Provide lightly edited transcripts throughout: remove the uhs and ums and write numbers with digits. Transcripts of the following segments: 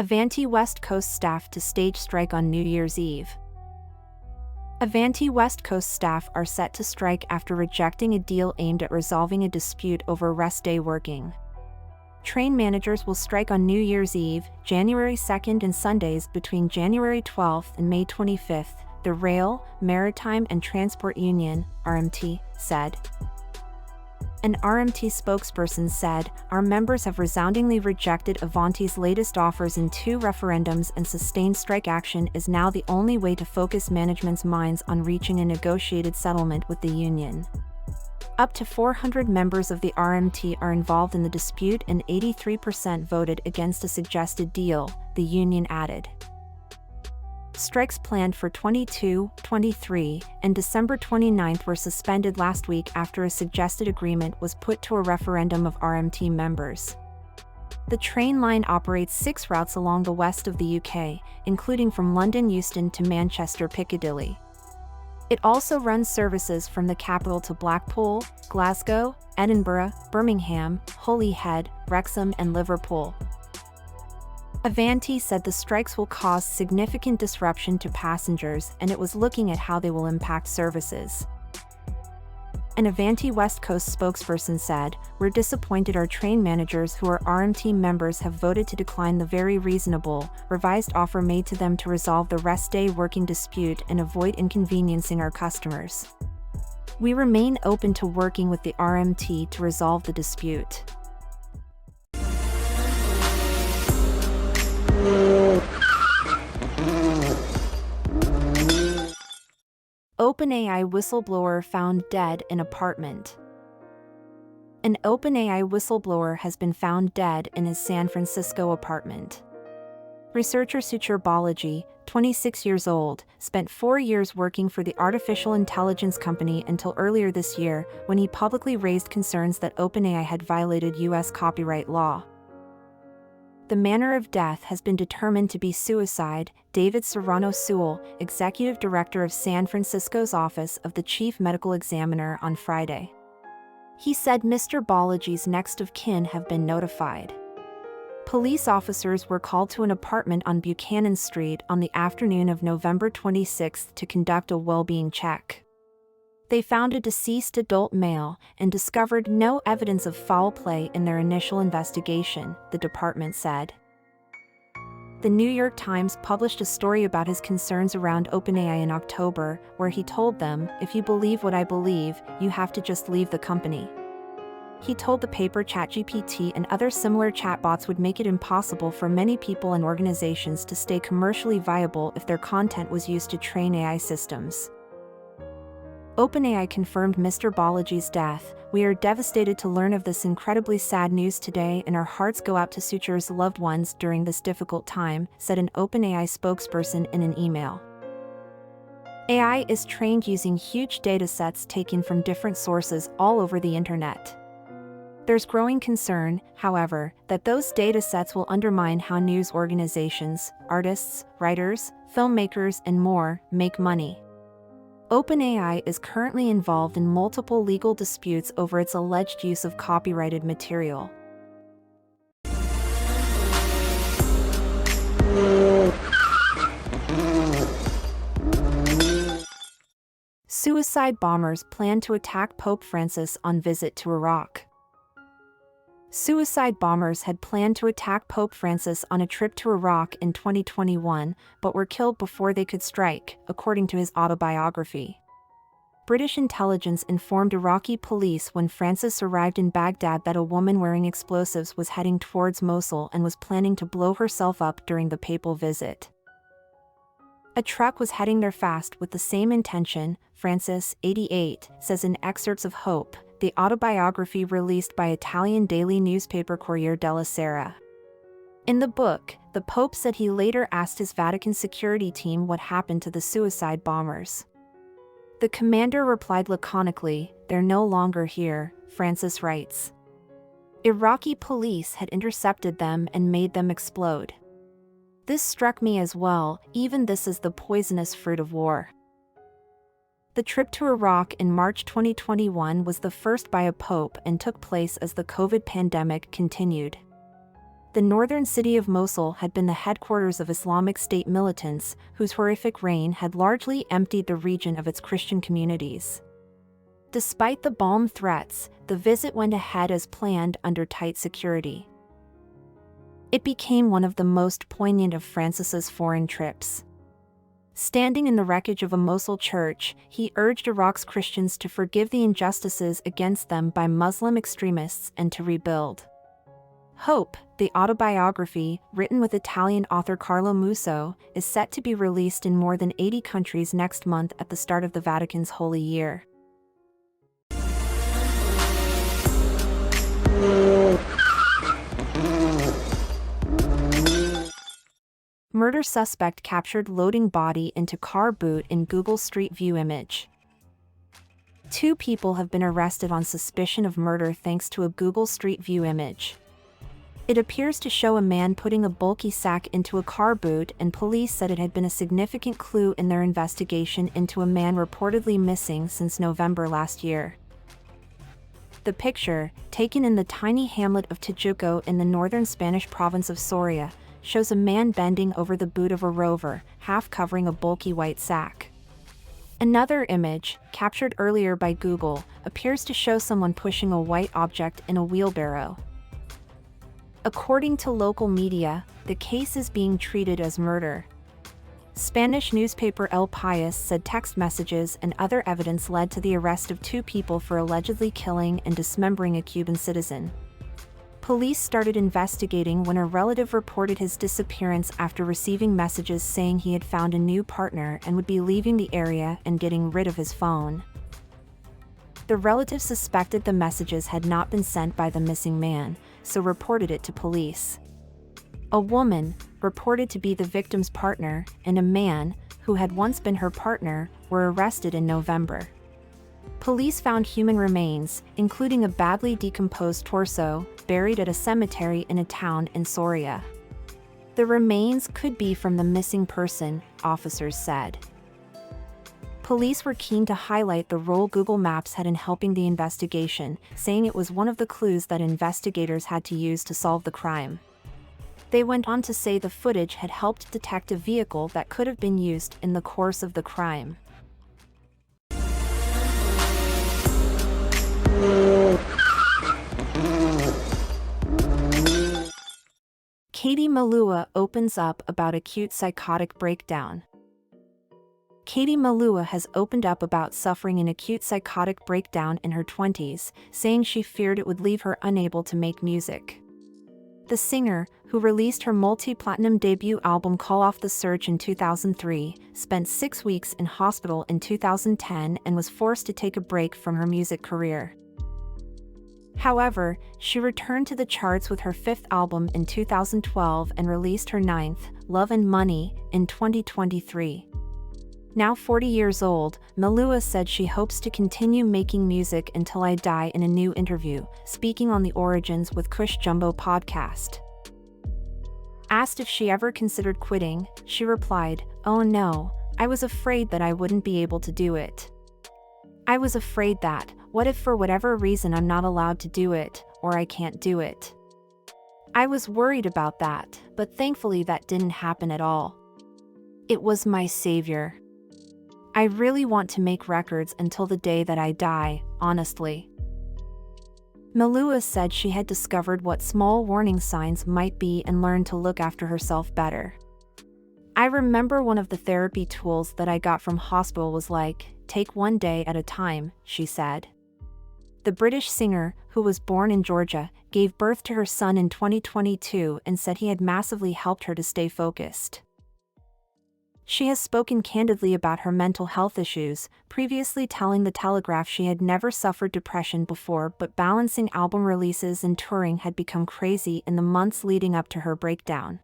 Avanti West Coast staff to stage strike on New Year's Eve. Avanti West Coast staff are set to strike after rejecting a deal aimed at resolving a dispute over rest day working. Train managers will strike on New Year's Eve, January 2nd and Sundays between January 12th and May 25th, the Rail, Maritime and Transport Union, RMT, said. An RMT spokesperson said, "Our members have resoundingly rejected Avanti's latest offers in 2 referendums, and sustained strike action is now the only way to focus management's minds on reaching a negotiated settlement with the union." Up to 400 members of the RMT are involved in the dispute and 83% voted against a suggested deal, the union added. Strikes planned for 22, 23, and December 29 were suspended last week after a suggested agreement was put to a referendum of RMT members. The train line operates 6 routes along the west of the UK, including from London Euston to Manchester Piccadilly. It also runs services from the capital to Blackpool, Glasgow, Edinburgh, Birmingham, Holyhead, Wrexham and Liverpool. Avanti said the strikes will cause significant disruption to passengers, and it was looking at how they will impact services. An Avanti West Coast spokesperson said, "We're disappointed our train managers who are RMT members have voted to decline the very reasonable, revised offer made to them to resolve the rest day working dispute and avoid inconveniencing our customers. We remain open to working with the RMT to resolve the dispute." OpenAI whistleblower found dead in apartment. An OpenAI whistleblower has been found dead in his San Francisco apartment. Researcher Suchir Balaji, 26 years old, spent 4 years working for the artificial intelligence company until earlier this year, when he publicly raised concerns that OpenAI had violated U.S. copyright law. The manner of death has been determined to be suicide, David Serrano Sewell, executive director of San Francisco's Office of the Chief Medical Examiner, on Friday. He said Mr. Balaji's next of kin have been notified. Police officers were called to an apartment on Buchanan Street on the afternoon of November 26 to conduct a well-being check. They found a deceased adult male and discovered no evidence of foul play in their initial investigation, the department said. The New York Times published a story about his concerns around OpenAI in October, where he told them, "If you believe what I believe, you have to just leave the company." He told the paper ChatGPT and other similar chatbots would make it impossible for many people and organizations to stay commercially viable if their content was used to train AI systems. OpenAI confirmed Mr. Balaji's death. "We are devastated to learn of this incredibly sad news today, and our hearts go out to Suchir's loved ones during this difficult time," said an OpenAI spokesperson in an email. AI is trained using huge datasets taken from different sources all over the internet. There's growing concern, however, that those datasets will undermine how news organizations, artists, writers, filmmakers, and more make money. OpenAI is currently involved in multiple legal disputes over its alleged use of copyrighted material. Suicide bombers plan to attack Pope Francis on visit to Iraq. Suicide bombers had planned to attack Pope Francis on a trip to Iraq in 2021, but were killed before they could strike, according to his autobiography. British intelligence informed Iraqi police when Francis arrived in Baghdad that a woman wearing explosives was heading towards Mosul and was planning to blow herself up during the papal visit. A truck was heading there fast with the same intention, Francis, 88, says in excerpts of Hope, the autobiography released by Italian daily newspaper Corriere della Sera. In the book, the Pope said he later asked his Vatican security team what happened to the suicide bombers. The commander replied laconically, "They're no longer here," Francis writes. Iraqi police had intercepted them and made them explode. "This struck me as well, even this is the poisonous fruit of war." The trip to Iraq in March 2021 was the first by a pope and took place as the COVID pandemic continued. The northern city of Mosul had been the headquarters of Islamic State militants, whose horrific reign had largely emptied the region of its Christian communities. Despite the bomb threats, the visit went ahead as planned under tight security. It became one of the most poignant of Francis's foreign trips. Standing in the wreckage of a Mosul church, he urged Iraq's Christians to forgive the injustices against them by Muslim extremists and to rebuild. Hope, the autobiography, written with Italian author Carlo Musso, is set to be released in more than 80 countries next month at the start of the Vatican's Holy Year. Murder suspect captured loading body into car boot in Google Street View image. 2 people have been arrested on suspicion of murder thanks to a Google Street View image. It appears to show a man putting a bulky sack into a car boot, and police said it had been a significant clue in their investigation into a man reportedly missing since November last year. The picture, taken in the tiny hamlet of Tijuco in the northern Spanish province of Soria, shows a man bending over the boot of a Rover, half covering a bulky white sack. Another image, captured earlier by Google, appears to show someone pushing a white object in a wheelbarrow. According to local media, the case is being treated as murder. Spanish newspaper El País said text messages and other evidence led to the arrest of 2 people for allegedly killing and dismembering a Cuban citizen. Police started investigating when a relative reported his disappearance after receiving messages saying he had found a new partner and would be leaving the area and getting rid of his phone. The relative suspected the messages had not been sent by the missing man, so reported it to police. A woman, reported to be the victim's partner, and a man, who had once been her partner, were arrested in November. Police found human remains, including a badly decomposed torso, buried at a cemetery in a town in Soria. The remains could be from the missing person, officers said. Police were keen to highlight the role Google Maps had in helping the investigation, saying it was one of the clues that investigators had to use to solve the crime. They went on to say the footage had helped detect a vehicle that could have been used in the course of the crime. Katie Melua opens up about acute psychotic breakdown. Katie Melua has opened up about suffering an acute psychotic breakdown in her 20s, saying she feared it would leave her unable to make music. The singer, who released her multi-platinum debut album Call Off the Search in 2003, spent 6 weeks in hospital in 2010 and was forced to take a break from her music career. However, she returned to the charts with her 5th album in 2012 and released her 9th, Love and Money, in 2023. Now 40 years old, Melua said she hopes to continue making music until I die in a new interview, speaking on the Origins with Kush Jumbo podcast. Asked if she ever considered quitting, she replied, "Oh no, I was afraid that I wouldn't be able to do it. I was afraid that, what if for whatever reason I'm not allowed to do it, or I can't do it? I was worried about that, but thankfully that didn't happen at all. It was my savior. I really want to make records until the day that I die, honestly." Melua said she had discovered what small warning signs might be and learned to look after herself better. "I remember one of the therapy tools that I got from hospital was like, take one day at a time," she said. The British singer, who was born in Georgia, gave birth to her son in 2022 and said he had massively helped her to stay focused. She has spoken candidly about her mental health issues, previously telling The Telegraph she had never suffered depression before, but balancing album releases and touring had become crazy in the months leading up to her breakdown.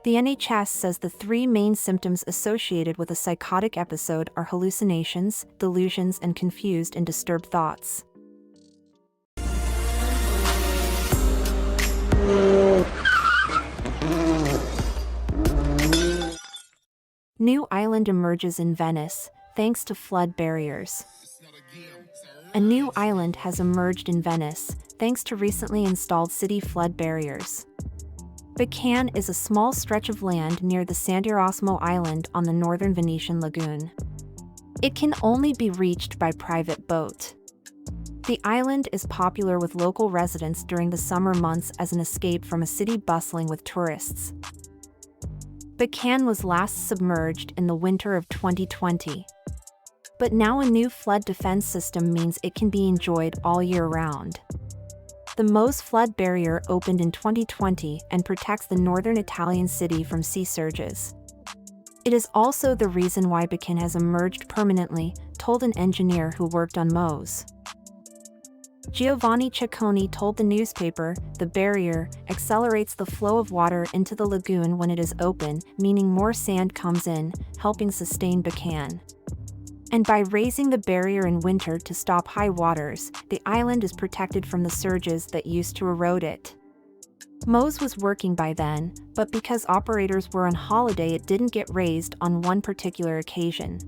The NHS says the 3 main symptoms associated with a psychotic episode are hallucinations, delusions, and confused and disturbed thoughts. New island emerges in Venice, thanks to flood barriers. A new island has emerged in Venice, thanks to recently installed city flood barriers. Bacan is a small stretch of land near the Sant'Erasmo Island on the northern Venetian lagoon. It can only be reached by private boat. The island is popular with local residents during the summer months as an escape from a city bustling with tourists. Bacan was last submerged in the winter of 2020. But now a new flood defense system means it can be enjoyed all year round. The Mo's flood barrier opened in 2020 and protects the northern Italian city from sea surges. It is also the reason why Bacan has emerged permanently, told an engineer who worked on Mo's. Giovanni Ciccone told the newspaper, the barrier accelerates the flow of water into the lagoon when it is open, meaning more sand comes in, helping sustain Bacan. And by raising the barrier in winter to stop high waters, the island is protected from the surges that used to erode it. Mo's was working by then, but because operators were on holiday it didn't get raised on one particular occasion.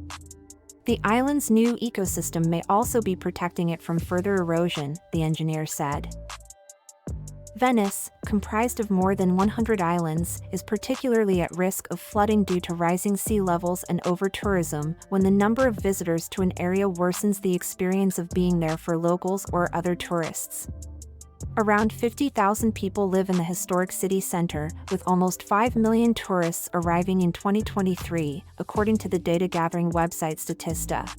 The island's new ecosystem may also be protecting it from further erosion, the engineer said. Venice, comprised of more than 100 islands, is particularly at risk of flooding due to rising sea levels and over-tourism. When the number of visitors to an area worsens the experience of being there for locals or other tourists. Around 50,000 people live in the historic city center, with almost 5 million tourists arriving in 2023, according to the data-gathering website Statista.